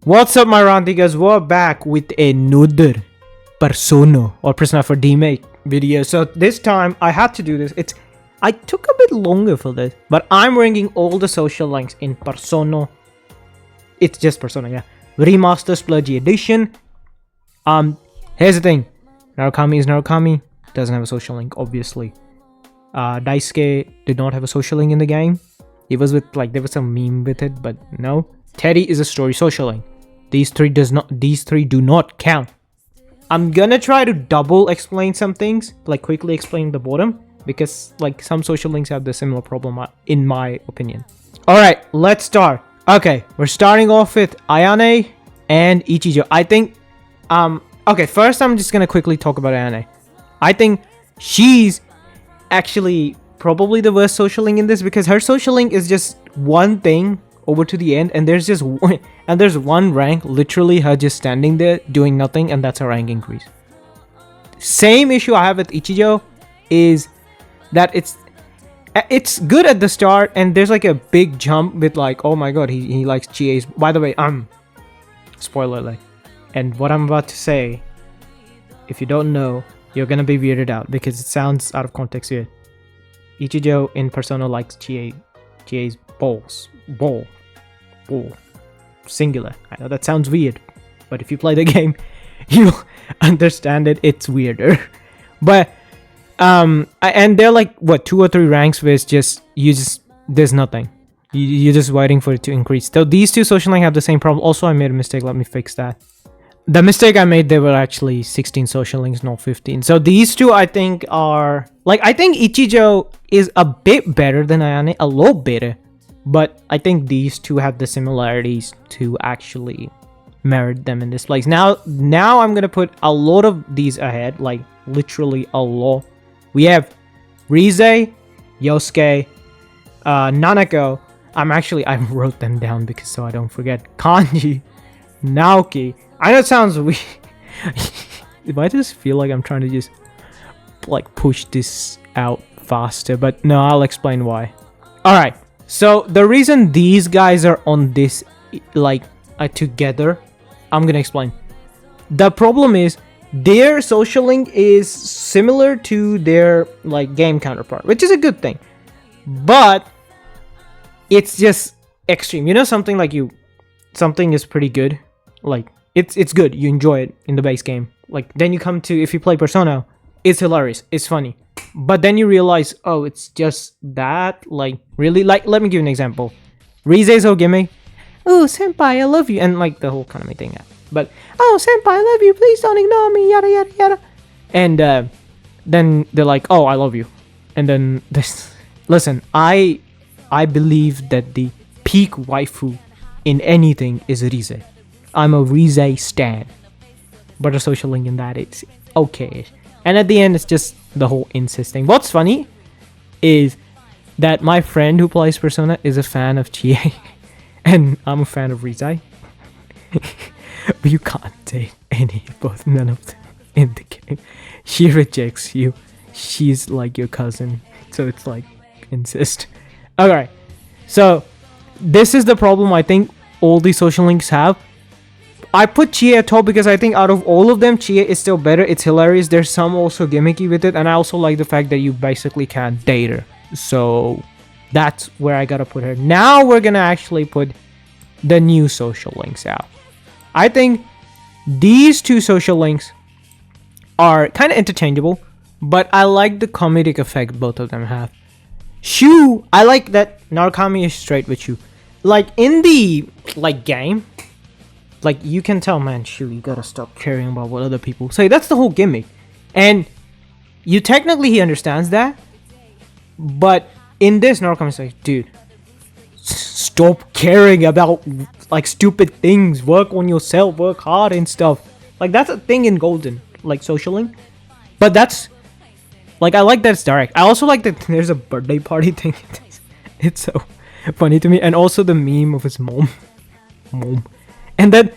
What's up, my Rantigas? We're back with another PersoNO or PersoNO for Demake video. So this time I had to do this. I took a bit longer for this, but I'm ranking all the social links in PersoNO. It's just PersoNO, yeah. Remastered Splurgy edition. Here's the thing. Narukami is Narukami. Doesn't have a social link, obviously. Daisuke did not have a social link in the game. It was with there was some meme with it, but no. Teddy is a story social link. These three do not count. I'm gonna try to double explain some things, quickly explain the bottom, because some social links have the similar problem in my opinion. Alright, let's start. Okay, we're starting off with Ayane and Ichijo. I think okay, first I'm just gonna quickly talk about Ayane. I think she's actually probably the worst social link in this, because her social link is just one thing over to the end, and there's one rank, literally her just standing there doing nothing, and that's a rank increase. Same issue I have with Ichijo is that it's good at the start, and there's a big jump with oh my god, he likes GAs. By the way, spoiler alert, and what I'm about to say, if you don't know, you're gonna be weirded out because it sounds out of context here. Ichijo in PersoNO likes GA's ball, singular. I know that sounds weird, but if you play the game, you'll understand it. It's weirder. But and they're what, 2 or 3 ranks where it's just there's nothing. You're just waiting for it to increase. So these two social link have the same problem. Also, I made a mistake. Let me fix that. The mistake I made, there were actually 16 social links, not 15. So these two, I think, are I think Ichijo is a bit better than Ayane, a little better, but I think these two have the similarities to actually merit them in this place. Now I'm gonna put a lot of these ahead, literally a lot. We have Rize, Yosuke, Nanako. I wrote them down because so I don't forget. Kanji, Naoki. I know it sounds weird. I just feel like I'm trying to just push this out faster, but no, I'll explain why. Alright, so the reason these guys are on this together, I'm gonna explain. The problem is their social link is similar to their game counterpart, which is a good thing, but it's just extreme. You know, something something is pretty good, it's good, you enjoy it in the base game, then you come to, if you play PersoNO, it's hilarious, it's funny, but then you realize, oh, it's just that, really, let me give you an example. Rize's whole gimmick, oh senpai, I love you, and the whole Kaname thing, but oh senpai, I love you, please don't ignore me, yada yada yada, and then they're oh, I love you, and then this, listen, I believe that the peak waifu in anything is Rize. I'm a Rize stan, but a social link in that, it's okay. And at the end, it's just the whole incest thing. What's funny is that my friend who plays PersoNO is a fan of Chie, and I'm a fan of Rize. But you can't date none of them in the game. She rejects you. She's your cousin, so it's incest. Alright, so this is the problem I think all these social links have. I put Chie at top because I think out of all of them, Chie is still better. It's hilarious. There's some also gimmicky with it, and I also like the fact that you basically can't date her. So that's where I gotta put her. Now we're gonna actually put the new social links out. I think these two social links are kind of interchangeable, but I like the comedic effect both of them have. Shu, I like that Narukami is straight with Shu. In the game, you can tell, man, Shu, you gotta stop caring about what other people say. That's the whole gimmick. And he understands that. But in this, Narukami's dude, stop caring about stupid things. Work on yourself, work hard and stuff. That's a thing in Golden, social link. But that's I like that it's direct. I also like that there's a birthday party thing. It's so funny to me. And also the meme of his mom. And then,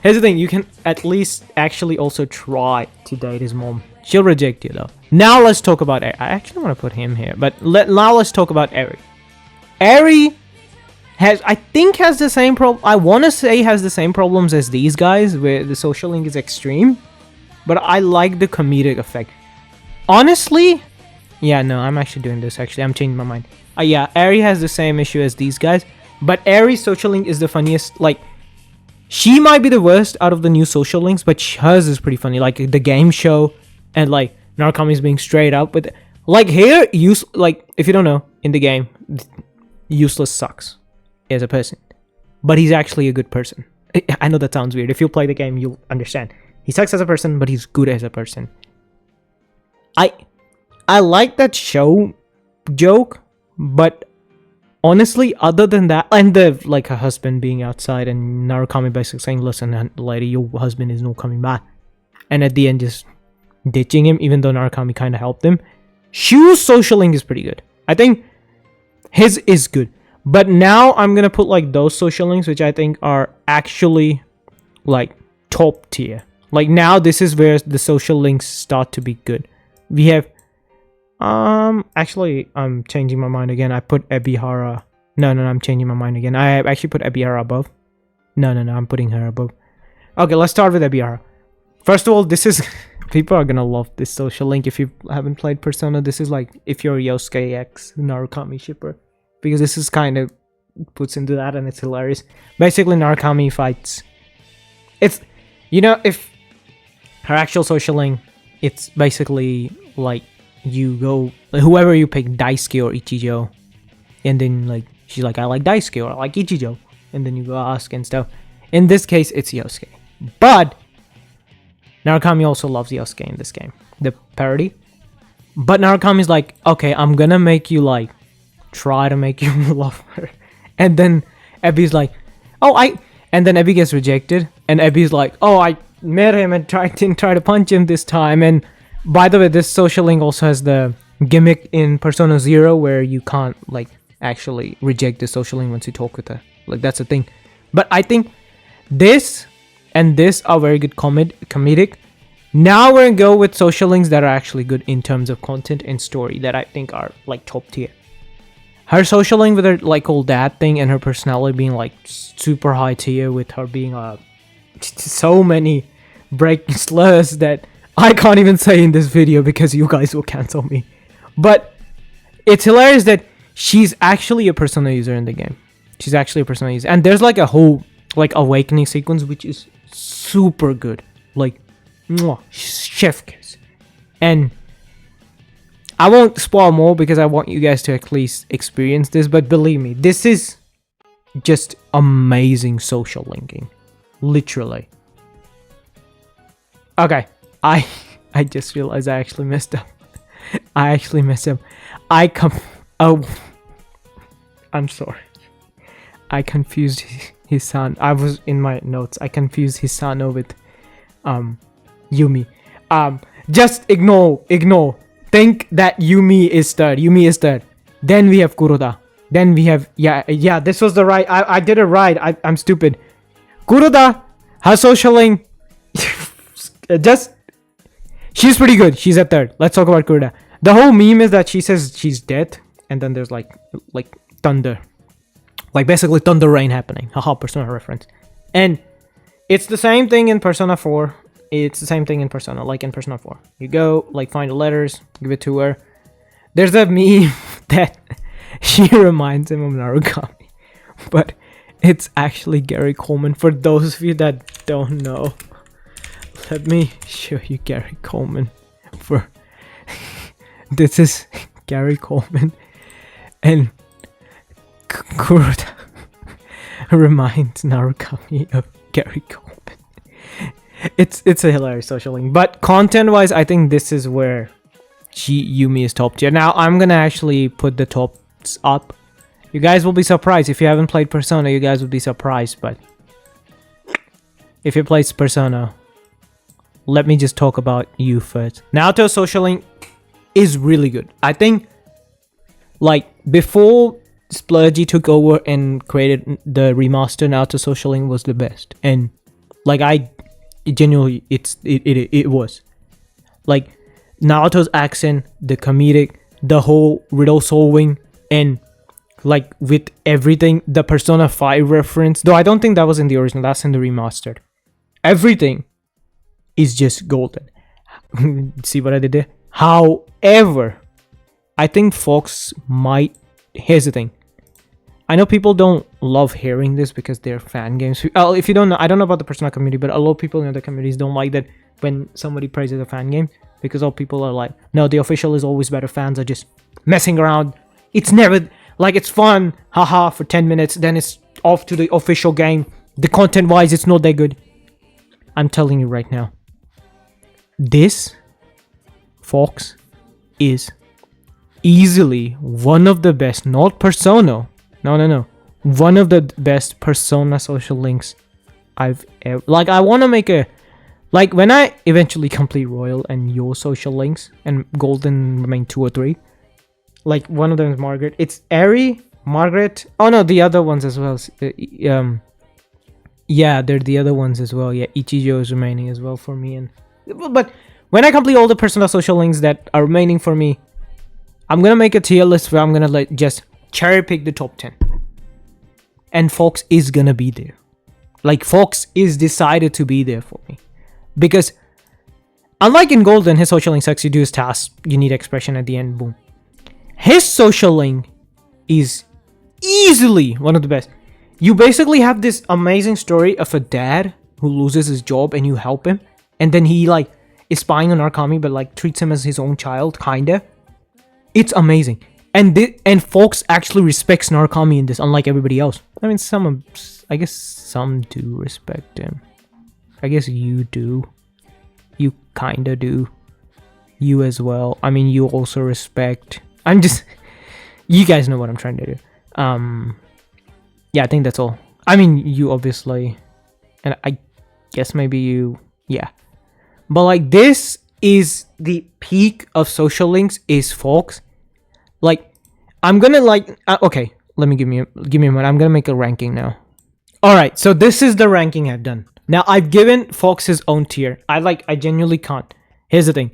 here's the thing, you can at least actually also try to date his mom. She'll reject you though. Now let's talk about Eri. I actually want to put him here, but now let's talk about Eri. Eri I think has the same problem. I want to say has the same problems as these guys, where the social link is extreme. But I like the comedic effect. Honestly, yeah, no, I'm actually doing this. Actually, I'm changing my mind. Yeah, Aerie has the same issue as these guys, but Aerie's social link is the funniest. Like, she might be the worst out of the new social links, but hers is pretty funny. Like the game show and like Narukami's being straight up with, like here, like if you don't know, in the game, Useless sucks as a person, but he's actually a good person. I know that sounds weird. If you play the game, you'll understand. He sucks as a person, but he's good as a person. I like that show joke, but honestly, other than that, and the like her husband being outside and Narukami basically saying, "Listen, lady, your husband is not coming back," and at the end just ditching him, even though Narukami kind of helped him. Shu's social link is pretty good. I think his is good, but now I'm gonna put like those social links which I think are actually like top tier. Like now, this is where the social links start to be good. We have actually, I'm changing my mind again. I put Ebihara. No, I'm changing my mind again. I actually put Ebihara above. No, I'm putting her above. Okay, let's start with Ebihara. First of all, this is people are gonna love this social link. If you haven't played Persona, this is like if you're Yosuke X Narukami shipper, because this is kind of puts into that, and it's hilarious. Basically, Narukami fights. It's, you know, if her actual social link, it's basically like you go, whoever you pick, Daisuke or Ichijo, and then like she's like, I like Daisuke or I like Ichijo, and then you go ask and stuff. In this case, it's Yosuke, but Narukami also loves Yosuke in this game, the parody. But Narukami's like, okay, I'm gonna make you like try to make you love her, and then Ebi's like, and then Ebi gets rejected, and Ebi's like, oh, I met him and didn't try to punch him this time. And by the way, this social link also has the gimmick in Persona 0 where you can't like actually reject the social link once you talk with her. Like that's a thing. But I think this and this are very good comedic. Now we're gonna go with social links that are actually good in terms of content and story that I think are like top tier. Her social link with her like old dad thing and her personality being like super high tier, with her being so many break slurs that I can't even say in this video because you guys will cancel me. But it's hilarious that she's actually a Persona user in the game. She's actually a Persona user. And there's like a whole like awakening sequence which is super good. Like, chef kiss. And I won't spoil more because I want you guys to at least experience this. But believe me, this is just amazing social linking. Literally. Okay. I just realized I actually messed up. Oh, I'm sorry. I confused his son. I was in my notes. I confused Hisano with Yumi. Just ignore. Think that Yumi is third. Then we have Kuroda. Then we have yeah. This was the right. I did it right. I'm stupid. Kuroda, her social link. She's pretty good. She's at third. Let's talk about Kuroda. The whole meme is that she says she's dead, and then there's like thunder, like basically thunder rain happening. Haha, Persona reference. And it's the same thing in Persona 4. It's the same thing in Persona, like in Persona 4. You go, like, find the letters, give it to her. There's a meme that she reminds him of Narukami, but it's actually Gary Coleman. For those of you that don't know, let me show you Gary Coleman. This is Gary Coleman, and Kuroda reminds Narukami of Gary Coleman. It's a hilarious social link, but content wise, I think this is where Yumi is top tier. Now I'm gonna actually put the tops up. You guys will be surprised if you haven't played Persona. You guys will be surprised, but if you played Persona, let me just talk about you first. Naoto's social link is really good. I think, like, before Splurgy took over and created the remaster, Naoto social link was the best. And like, I genuinely, it was like Naoto's accent, the comedic, the whole riddle solving, and like with everything, the Persona 5 reference, though I don't think that was in the original, that's in the remastered. Everything is just golden. See what I did there? However, I think Fox might... Here's the thing. I know people don't love hearing this because they're fan games. If you don't know, I don't know about the Persona community, but a lot of people in other communities don't like that when somebody praises a fan game, because all people are like, no, the official is always better. Fans are just messing around. It's never... Like, it's fun, haha, for 10 minutes, then it's off to the official game. The content-wise, it's not that good. I'm telling you right now. This, Fox, is easily one of the best, not PersoNO. No. One of the best Persona social links I've ever... Like, I want to make a... Like, when I eventually complete Royal and your social links, and Golden remain 2 or 3, like, one of them is Margaret. It's Eri, Margaret. Oh, no, the other ones as well. Yeah, they're the other ones as well. Yeah, Ichijo is remaining as well for me. But when I complete all the Persona social links that are remaining for me, I'm going to make a tier list where I'm going to just cherry pick the top 10. And Fox is going to be there. Like, Fox is decided to be there for me. Because, unlike in Golden, his social link sucks. You do his tasks, you need expression at the end, boom. His social link is easily one of the best. You basically have this amazing story of a dad who loses his job and you help him. And then he, like, is spying on Narukami but, like, treats him as his own child, kinda. It's amazing. And Fox actually respects Narukami in this, unlike everybody else. I mean, I guess some do respect him. I guess you do. You kinda do. You as well. I mean, you also respect... I'm just... You guys know what I'm trying to do. Yeah, I think that's all. I mean, you obviously... And I guess maybe you... Yeah. But, like, this is the peak of social links, is Fox. Like, I'm gonna, like... okay, let me give me a moment. I'm gonna make a ranking now. Alright, so this is the ranking I've done. Now, I've given Fox his own tier. I genuinely can't. Here's the thing.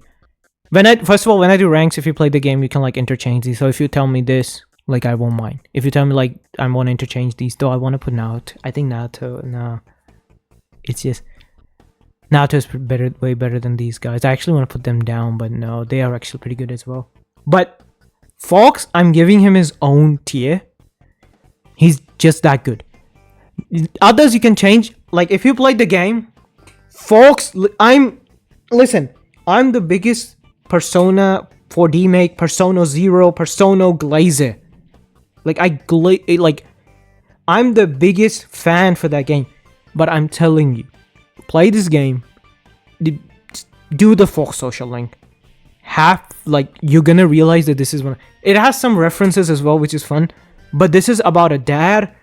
First of all, when I do ranks, if you play the game, you can, like, interchange these. So if you tell me this, like, I won't mind. If you tell me, like, I want to interchange these, though I want to put Naoto. I think Naoto, no. It's just... Naoto is better, way better than these guys. I actually want to put them down, but no, they are actually pretty good as well. But Fox, I'm giving him his own tier. He's just that good. Others you can change. Like, if you played the game, Fox, listen, I'm the biggest Persona for Demake, Persona 0, PersoNO Glazer. Like, I'm the biggest fan for that game. But I'm telling you, play this game, do the Fox social link. You're gonna realize that this is one. It has some references as well, which is fun. But this is about a dad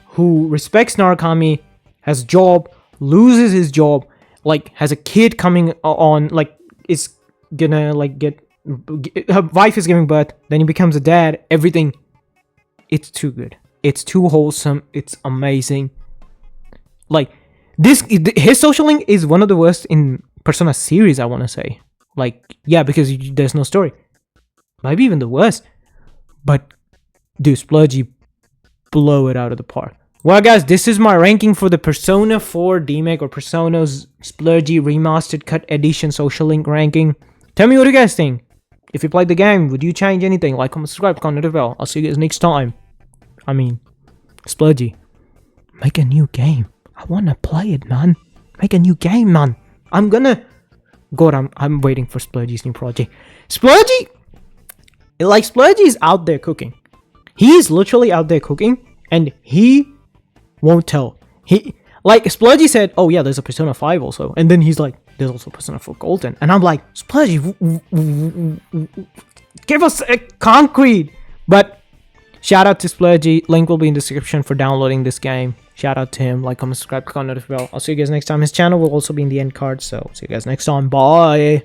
who respects Narukami, has a job, loses his job, like, has a kid coming on, like, is gonna, like, her wife is giving birth, then he becomes a dad, everything. It's too good. It's too wholesome. It's amazing. Like, his social link is one of the worst in Persona series, I want to say. Like, yeah, because there's no story. Maybe even the worst. But, dude, Splurgy blow it out of the park. Well, guys, this is my ranking for the Persona 4 Demake or PersoNO's Splurgy Remastered Cut Edition social link ranking. Tell me what you guys think. If you played the game, would you change anything? Like, comment, subscribe, comment, the bell. I'll see you guys next time. I mean, Splurgy, make a new game. I want to play it, man. Make a new game, man. God, I'm waiting for Splurgy's new project. Splurgy is out there cooking. He is literally out there cooking, and he won't tell. Splurgy said, oh yeah, there's a Persona 5 also. And then he's like, there's also Persona 4 Golden. And I'm like, Splurgy, give us a concrete. But shout out to Splurgy. Link will be in the description for downloading this game. Shout out to him. Like, comment, subscribe, click on the notification bell. I'll see you guys next time. His channel will also be in the end card. So see you guys next time. Bye.